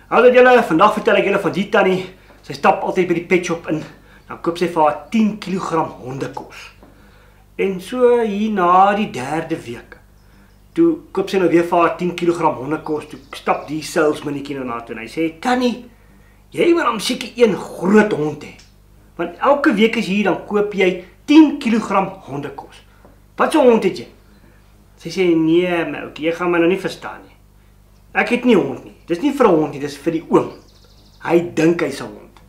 Hallo julle, vandag vertel ek julle van die tannie. Sy stap altyd by die pet shop in. Dan koop sy vir haar 10 kg hondekos. En so hier na die 3de week, toe koop sy nou weer vir haar 10 kg hondekos. Toe stap die salesmannetjie nou na toe en hy sê: "Tannie, jy moet hom seker een groot hond hê. Want elke week as jy hier dan koop jy 10 kg hondekos. Wat so hond het jy?" Sy sê: "Nee, my oukie, jy gaan my nou nie verstaan nie. Ek het nie hond nie. Dis nie vir 'n hond nie, dis vir die oom. Hy dink hy's 'n hond."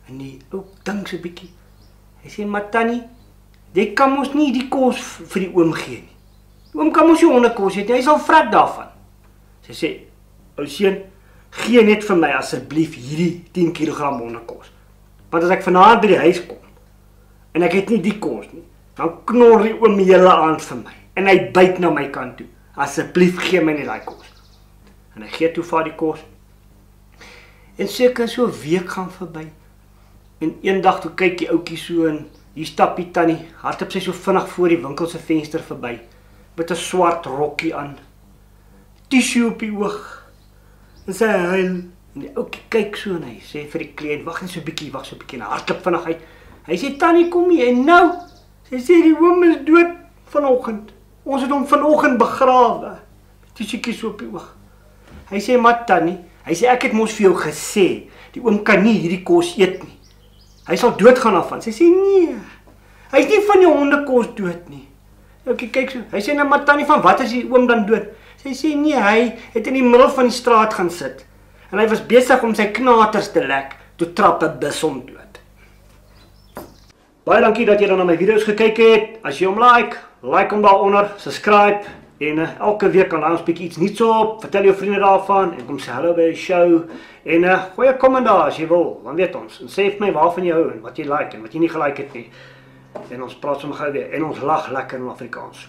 En die ou dink so 'n bietjie. Hy sê: "Maar tannie, jy kan mos nie die kos vir die oom gee nie. Die oom kan mos nie hondekos eet nie, hy sal vrek daarvan." Sy sê: "Ou seun, gee net vir my asseblief hierdie 10 kg hondekos. Want as ek vanaand by die huis kom en ek het nie die kos nie, dan knor die oom die hele aand vir my en hy byt na my kant toe. Asseblief gee my net daai kos." En hy gee toe vir haar die kos. En seker so 'n week gaan verby. En eendag toe kyk die ouetjie so en hier stap die tannie, hardop sy so vinnig voor die winkel se venster verby met 'n swart rokkie aan, tissue op die oog. En sy huil. En die ouetjie kyk so en hy sê vir die kliënt: "Wag net so 'n bietjie, en hardloop vinnig uit." Hy sê: "Tannie, kom hier." En nou, sy sê: "Die oom is dood vanoggend. Ons het hom vanoggend begrawe." Tissuetjie so op die oog. Hy sê: "Maar tannie," hy sê, "ek het mos vir jou gesê, die oom kan nie hierdie kos eet nie. Hy sal doodgaan daarvan." Sy sê: "Nee, hy's nie van die hondekos dood nie." Okay, kyk so. Hy sê: "Nou maar tannie, van wat is die oom dan dood?" Sy sê: "Nee, hy het in die middel van die straat gaan sit. En hy was besig om sy knaters te lek, toe trap 'n bus hom dood." Baie dankie dat jy dan na my video's gekyk het. As jy hom like hom daaronder, subscribe. En elke week kan ons bietjie iets nuuts op. Vertel jou vriende daarvan en kom sê hallo by die show. En gooi 'n kommentaar as jy wil, dan weet ons. En sê vir my waarvan jy hou en wat jy like en wat jy nie gelike het nie. En ons praat sommer gou weer en ons lag lekker in Afrikaans.